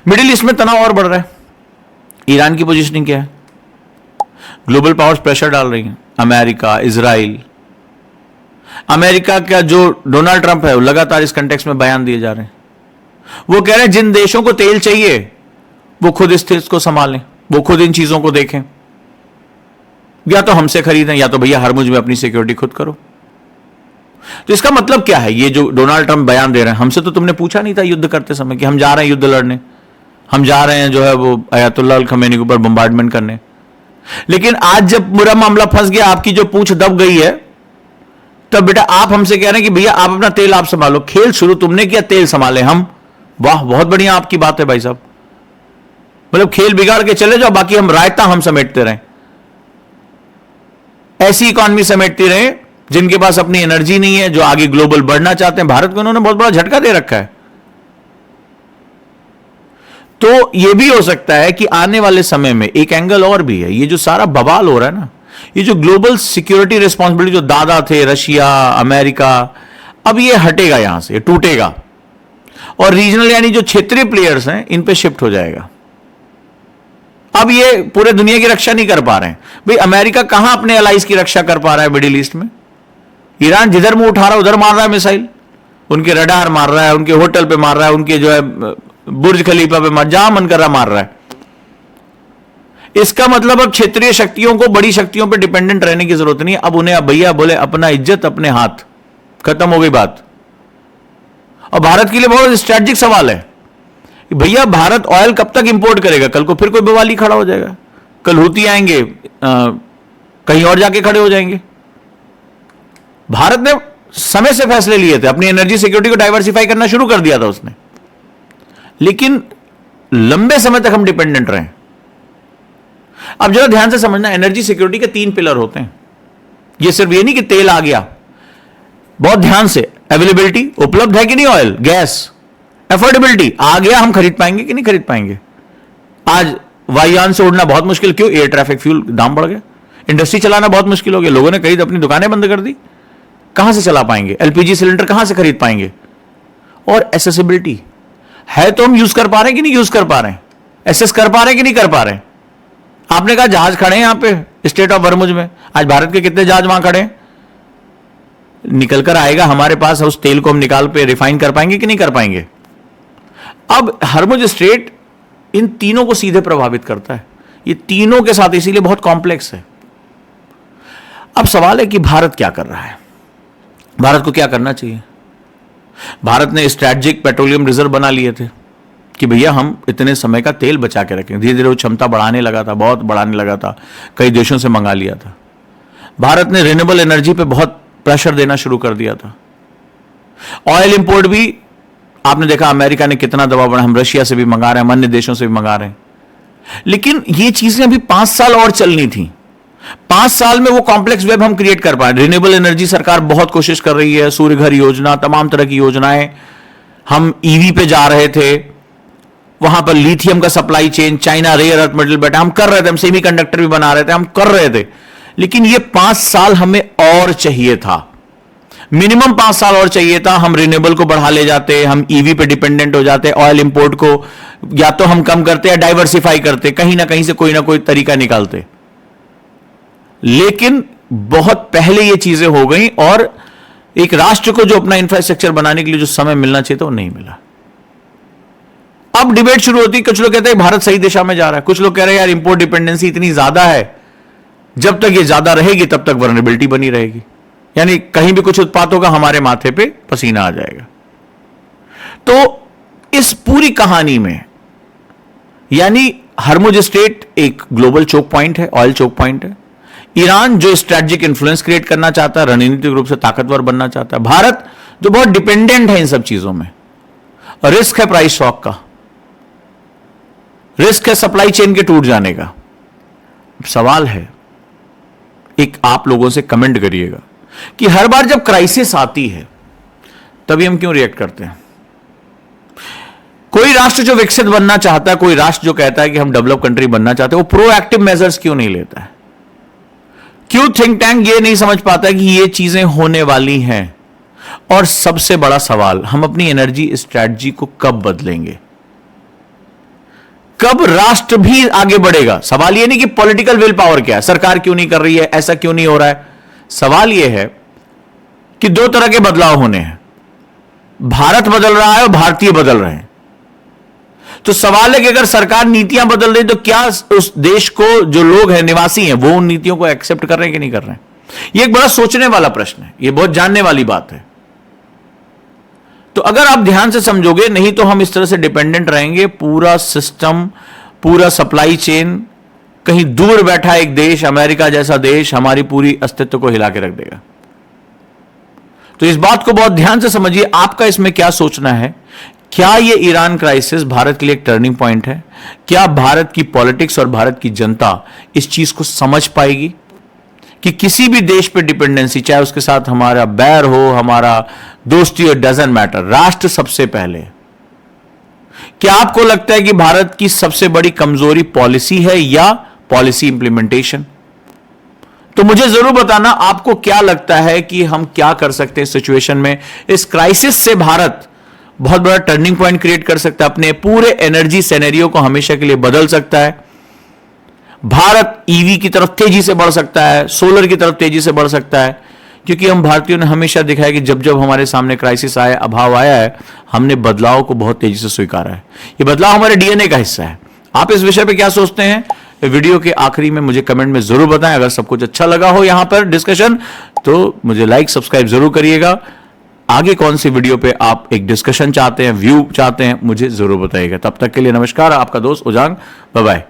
Middle east में तनाव और बढ़ रहा है। ईरान की पोजीशनिंग क्या है? ग्लोबल पावर्स प्रेशर डाल रही हैं, अमेरिका, इजराइल। अमेरिका का जो डोनाल्ड ट्रंप है वो लगातार इस कंटेक्स्ट में बयान दिए जा रहे हैं। वो कह रहे हैं जिन देशों को तेल चाहिए वो खुद इस चीज को संभालें, वो खुद इन चीजों को देखें, या तो हमसे खरीदें या तो भैया हरमुज में अपनी सिक्योरिटी खुद करो। तो इसका मतलब क्या है? ये जो डोनाल्ड ट्रंप बयान दे रहे हैं, हमसे तो तुमने पूछा नहीं था युद्ध करते समय कि हम जा रहे हैं युद्ध लड़ने, हम जा रहे हैं जो है वो अयतुल्लाह अल खमेनी के ऊपर बम्बार्डमेंट करने। लेकिन आज जब पूरा मामला फंस गया, आपकी जो पूंछ दब गई है, तब बेटा आप हमसे कह रहे हैं कि भैया आप अपना तेल आप संभालो। खेल शुरू तुमने किया, तेल संभाले हम। वाह, बहुत बढ़िया आपकी बात है भाई साहब। मतलब खेल बिगाड़ के चले जाओ, बाकी हम रायता हम समेटते रहें। ऐसी इकॉनमी समेटती रहे जिनके पास अपनी एनर्जी नहीं है, जो आगे ग्लोबल बढ़ना चाहते हैं। भारत को उन्होंने बहुत बड़ा झटका दे रखा है। तो यह भी हो सकता है कि आने वाले समय में एक एंगल और भी है। ये जो सारा बवाल हो रहा है ना, ये जो ग्लोबल सिक्योरिटी रिस्पॉन्सिबिलिटी जो दादा थे रशिया, अमेरिका, अब ये हटेगा, यहां से टूटेगा और रीजनल यानी जो क्षेत्रीय प्लेयर्स हैं इन पे शिफ्ट हो जाएगा। अब ये पूरे दुनिया की रक्षा नहीं कर पा रहे हैं। भाई अमेरिका कहां अपने अलाइज की रक्षा कर पा रहा है मिडिल ईस्ट में? ईरान जिधर मुंह उठा रहा है उधर मार रहा है मिसाइल, उनके रडार मार रहा है, उनके होटल पे मार रहा है, उनके जो है बुर्ज खलीफा पे मार, जहां मन कर रहा मार रहा है। इसका मतलब अब क्षेत्रीय शक्तियों को बड़ी शक्तियों पे डिपेंडेंट रहने की जरूरत नहीं है। अब उन्हें अब भैया बोले अपना इज्जत अपने हाथ, खत्म हो गई बात। और भारत के लिए बहुत स्ट्रेटेजिक सवाल है, भैया भारत ऑयल कब तक इंपोर्ट करेगा? कल को फिर कोई बवाली खड़ा हो जाएगा, कल हूती आएंगे, कहीं और जाके खड़े हो जाएंगे। भारत ने समय से फैसले लिए थे, अपनी एनर्जी सिक्योरिटी को डाइवर्सिफाई करना शुरू कर दिया था उसने, लेकिन लंबे समय तक हम डिपेंडेंट रहे। अब जरा ध्यान से समझना, एनर्जी सिक्योरिटी के 3 पिलर होते हैं। यह सिर्फ ये नहीं कि तेल आ गया, बहुत ध्यान से, अवेलेबिलिटी, उपलब्ध है कि नहीं ऑयल, गैस, एफोर्डेबिलिटी, आ गया हम खरीद पाएंगे कि नहीं खरीद पाएंगे। आज वायुयान से उड़ना बहुत मुश्किल, क्यों? एयर ट्रैफिक फ्यूल दाम बढ़ गया। इंडस्ट्री चलाना बहुत मुश्किल हो गया, लोगों ने कई अपनी दुकानें बंद कर दी, कहां से चला पाएंगे? एलपीजी सिलेंडर कहां से खरीद पाएंगे? और एसेसिबिलिटी है तो हम यूज कर पा रहे हैं कि नहीं यूज कर पा रहे हैं, एसेस कर पा रहे हैं कि नहीं कर पा रहे हैं। आपने कहा जहाज खड़े हैं यहां पे स्टेट ऑफ हरमुज में, आज भारत के कितने जहाज वहां खड़े हैं? निकल कर आएगा हमारे पास, उस तेल को हम निकाल पे रिफाइन कर पाएंगे कि नहीं कर पाएंगे। अब हरमुज स्ट्रेट इन तीनों को सीधे प्रभावित करता है, ये तीनों के साथ, इसीलिए बहुत कॉम्प्लेक्स है। अब सवाल है कि भारत क्या कर रहा है, भारत को क्या करना चाहिए। भारत ने स्ट्रैटेजिक पेट्रोलियम रिजर्व बना लिए थे कि भैया हम इतने समय का तेल बचा के रखें। धीरे धीरे वो क्षमता बढ़ाने लगा था, बहुत बढ़ाने लगा था, कई देशों से मंगा लिया था। भारत ने रिन्यूएबल एनर्जी पे बहुत प्रेशर देना शुरू कर दिया था। ऑयल इंपोर्ट भी आपने देखा, अमेरिका ने कितना दबाव बढ़ा, हम रशिया से भी मंगा रहे हैं, अन्य देशों से भी मंगा रहे हैं। लेकिन ये चीजें अभी 5 साल और चलनी थी। 5 साल में वो कॉम्प्लेक्स वेब हम क्रिएट कर पाए। रिन्यूएबल एनर्जी सरकार बहुत कोशिश कर रही है, सूर्य घर योजना, तमाम तरह की योजनाएं। हम ईवी पे जा रहे थे, वहां पर लिथियम का supply chain, China rare earth metal बेटा हम कर रहे थे, हम सेमीकंडक्टर भी बना रहे थे, हम कर रहे थे। लेकिन ये 5 साल हमें और चाहिए था, मिनिमम 5 साल और चाहिए था। हम रिन्यूएबल को बढ़ा ले जाते, हम ईवी पे डिपेंडेंट हो जाते, ऑयल इंपोर्ट को या तो हम कम करते या डाइवर्सिफाई करते, कहीं ना कहीं से कोई ना कोई तरीका निकालते। लेकिन बहुत पहले ये चीजें हो गई और एक राष्ट्र को जो अपना इंफ्रास्ट्रक्चर बनाने के लिए जो समय मिलना चाहिए था वो नहीं मिला। अब डिबेट शुरू होती है, कुछ लोग कहते हैं भारत सही दिशा में जा रहा है, कुछ लोग कह रहे हैं यार इंपोर्ट डिपेंडेंसी इतनी ज्यादा है, जब तक ये ज्यादा रहेगी तब तक वल्नरेबिलिटी बनी रहेगी, यानी कहीं भी कुछ उत्पाद होगा हमारे माथे पे पसीना आ जाएगा। तो इस पूरी कहानी में यानी हरमुज स्ट्रेट एक ग्लोबल चोक पॉइंट है, ऑयल चोक पॉइंट है। ईरान जो स्ट्रेटेजिक इंफ्लुएंस क्रिएट करना चाहता है, रणनीतिक रूप से ताकतवर बनना चाहता है। भारत जो बहुत डिपेंडेंट है इन सब चीजों में। रिस्क है प्राइस शॉक का, रिस्क है सप्लाई चेन के टूट जाने का। सवाल है, एक आप लोगों से कमेंट करिएगा कि हर बार जब क्राइसिस आती है तभी हम क्यों रिएक्ट करते हैं। कोई राष्ट्र जो विकसित बनना चाहता है, कोई राष्ट्र जो कहता है कि हम डेवलप कंट्री बनना चाहते हैं, वो प्रोएक्टिव मेजर्स क्यों नहीं लेता है? क्यों थिंक टैंक ये नहीं समझ पाता कि ये चीजें होने वाली हैं? और सबसे बड़ा सवाल, हम अपनी एनर्जी स्ट्रैटेजी को कब बदलेंगे? कब राष्ट्र भी आगे बढ़ेगा। सवाल यह नहीं कि पॉलिटिकल विल पावर क्या है, सरकार क्यों नहीं कर रही है, ऐसा क्यों नहीं हो रहा है। सवाल यह है कि दो तरह के बदलाव होने हैं, भारत बदल रहा है और भारतीय बदल रहे हैं। तो सवाल है कि अगर सरकार नीतियां बदल रही तो क्या उस देश को जो लोग हैं, निवासी हैं, वो उन नीतियों को एक्सेप्ट कर रहे हैं कि नहीं कर रहे हैं। यह एक बड़ा सोचने वाला प्रश्न है, यह बहुत जानने वाली बात है। तो अगर आप ध्यान से समझोगे, नहीं तो हम इस तरह से डिपेंडेंट रहेंगे, पूरा सिस्टम, पूरा सप्लाई चेन, कहीं दूर बैठा एक देश, अमेरिका जैसा देश, हमारी पूरी अस्तित्व को हिला के रख देगा। तो इस बात को बहुत ध्यान से समझिए, आपका इसमें क्या सोचना है। क्या यह ईरान क्राइसिस भारत के लिए एक टर्निंग पॉइंट है? क्या भारत की पॉलिटिक्स और भारत की जनता इस चीज को समझ पाएगी कि किसी भी देश पे डिपेंडेंसी, चाहे उसके साथ हमारा बैर हो, हमारा दोस्ती हो, डजंट मैटर, राष्ट्र सबसे पहले। क्या आपको लगता है कि भारत की सबसे बड़ी कमजोरी पॉलिसी है या पॉलिसी इंप्लीमेंटेशन? तो मुझे जरूर बताना आपको क्या लगता है कि हम क्या कर सकते हैं सिचुएशन में। इस क्राइसिस से भारत बहुत बड़ा टर्निंग पॉइंट क्रिएट कर सकता है, अपने पूरे एनर्जी सिनेरियो को हमेशा के लिए बदल सकता है। भारत ईवी की तरफ तेजी से बढ़ सकता है, सोलर की तरफ तेजी से बढ़ सकता है, क्योंकि हम भारतीयों ने हमेशा दिखा है कि जब जब हमारे सामने क्राइसिस आया, अभाव आया है, हमने बदलाव को बहुत तेजी से स्वीकारा है। ये बदलाव हमारे डीएनए का हिस्सा है। आप इस विषय पे क्या सोचते हैं? वीडियो के आखिरी में मुझे कमेंट में जरूर बताएं। अगर सब कुछ अच्छा लगा हो यहां पर डिस्कशन, तो मुझे लाइक सब्सक्राइब जरूर करिएगा। आगे कौन सी वीडियो पे आप एक डिस्कशन चाहते हैं, व्यू चाहते हैं, मुझे जरूर बताइएगा। तब तक के लिए नमस्कार, आपका दोस्त उजांग, बाय बाय।